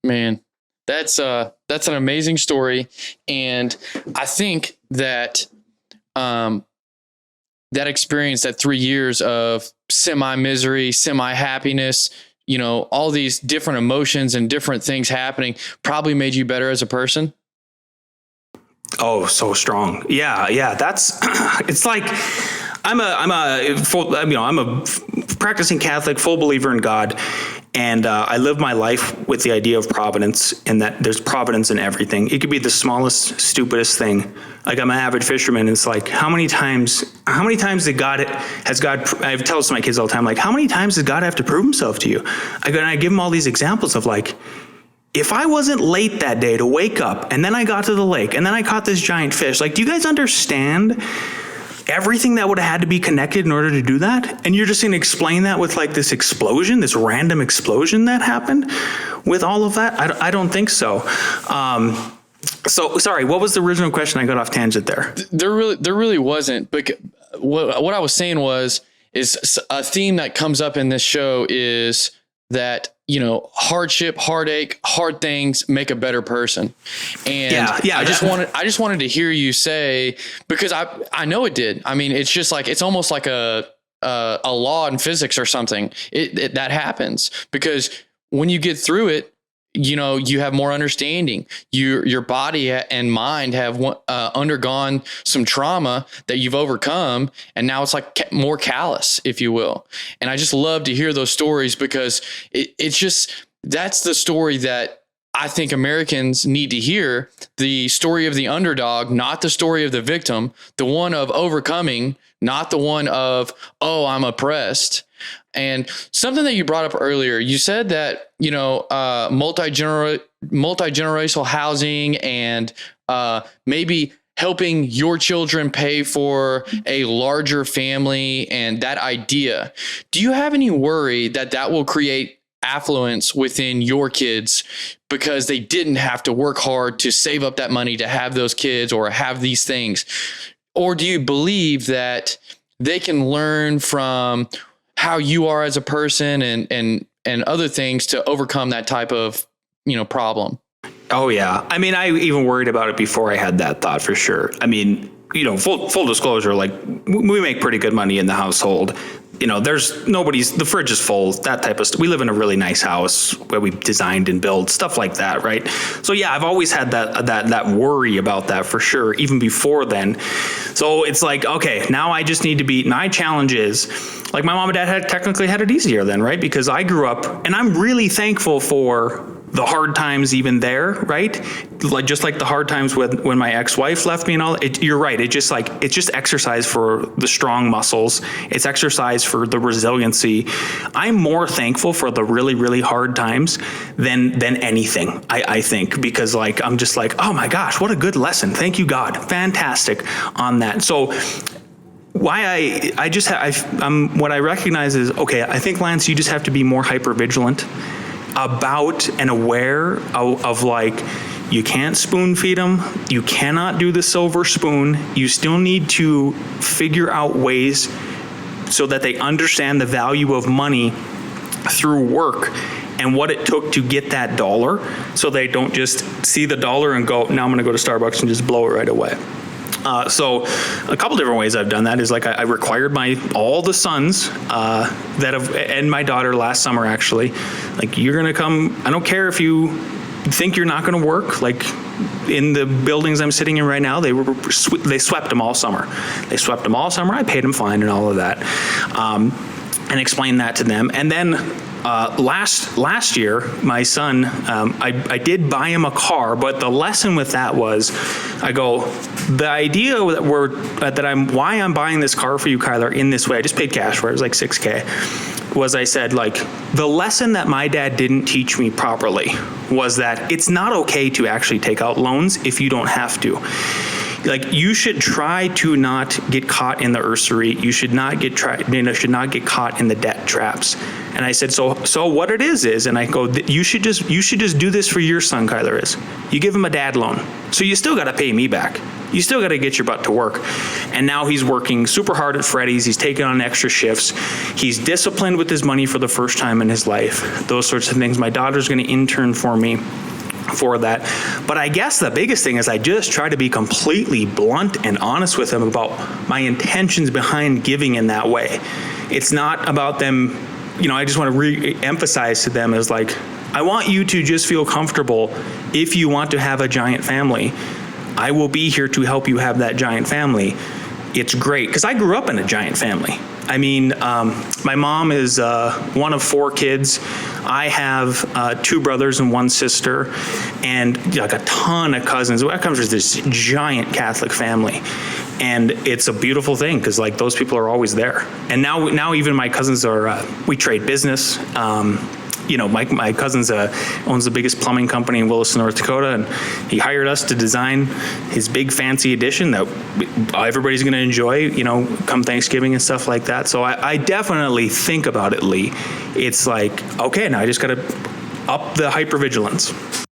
Man, that's an amazing story. And I think that, that experience, that 3 years of semi-misery, semi-happiness, all these different emotions and different things happening probably made you better as a person. Oh, so strong. Yeah. That's, it's like, I'm a practicing Catholic, full believer in God. And I live my life with the idea of providence, and that there's providence in everything. It could be the smallest, stupidest thing. Like, I'm an avid fisherman. And it's like, how many times I tell this to my kids all the time, like, how many times does God have to prove himself to you? I give them all these examples of like, if I wasn't late that day to wake up, and then I got to the lake, and then I caught this giant fish, like, do you guys understand everything that would have had to be connected in order to do that? And you're just going to explain that with like this explosion, this random explosion that happened with all of that? I don't think so. So sorry, what was the original question? I got off tangent there. There really wasn't. But what I was saying is a theme that comes up in this show is that, hardship, heartache, hard things make a better person. And I just wanted to hear you say, because I know it did. I mean, it's just like, it's almost like a law in physics or something. That happens because when you get through it, you have more understanding. Your body and mind have undergone some trauma that you've overcome, and now it's like more callous, if you will. And I just love to hear those stories because that's the story that I think Americans need to hear. The story of the underdog, not the story of the victim, the one of overcoming, not the one of, oh, I'm oppressed. And something that you brought up earlier, you said that, multi-generational housing and maybe helping your children pay for a larger family and that idea. Do you have any worry that will create affluence within your kids because they didn't have to work hard to save up that money to have those kids or have these things? Or do you believe that they can learn from how you are as a person and other things to overcome that type of, problem? Oh yeah. I mean, I even worried about it before I had that thought, for sure. I mean, full disclosure, like, we make pretty good money in the household. The fridge is full, that type of stuff. We live in a really nice house where we designed and built stuff like that, right? So yeah, I've always had that worry about that, for sure, even before then. So it's like, okay, now I just need to my challenge is, like, my mom and dad technically had it easier then, right? Because I grew up, and I'm really thankful for the hard times even there, right? Just like the hard times when my ex-wife left me and all. You're right. It's just exercise for the strong muscles. It's exercise for the resiliency. I'm more thankful for the really, really hard times than anything, I think, because like, I'm just like, oh my gosh, what a good lesson. Thank you, God. Fantastic on that. So what I recognize is, okay, I think, Lance, you just have to be more hyper vigilant about and aware of like, you can't spoon feed them. You cannot do the silver spoon. You still need to figure out ways so that they understand the value of money through work and what it took to get that dollar, so they don't just see the dollar and go, now I'm going to go to Starbucks and just blow it right away. So a couple different ways I've done that is, like, I required all the sons and my daughter last summer, actually, like, you're going to come, I don't care if you think you're not going to work, like, in the buildings I'm sitting in right now, they swept them all summer. I paid them fine and all of that, and explained that to them. And then last year, my son, I did buy him a car, but the lesson with that was, the idea why I'm buying this car for you, Kyler, in this way, I just paid cash for it, it was like $6,000, was I said, like, the lesson that my dad didn't teach me properly was that it's not okay to actually take out loans if you don't have to. like, you should try to not get caught in the usury. You should not get caught in the debt traps. And I said, so what it is, and I go, you should just do this for your son, Kyler, is you give him a dad loan. So you still got to pay me back. You still got to get your butt to work. And now he's working super hard at Freddy's. He's taking on extra shifts. He's disciplined with his money for the first time in his life. Those sorts of things. My daughter's going to intern for me for that. But I guess the biggest thing is I just try to be completely blunt and honest with him about my intentions behind giving in that way. It's not about them, I just want to re-emphasize to them is like, I want you to just feel comfortable if you want to have a giant family. I will be here to help you have that giant family. It's great, because I grew up in a giant family. I mean, my mom is one of 4 kids. I have 2 brothers and 1 sister, and like a ton of cousins. I come from this giant Catholic family, and it's a beautiful thing because like those people are always there. And now even my cousins are. We trade business. My cousin owns the biggest plumbing company in Williston, North Dakota, and he hired us to design his big fancy addition that everybody's going to enjoy, come Thanksgiving and stuff like that. So I definitely think about it, Lee. It's like, okay, now I just got to up the hypervigilance.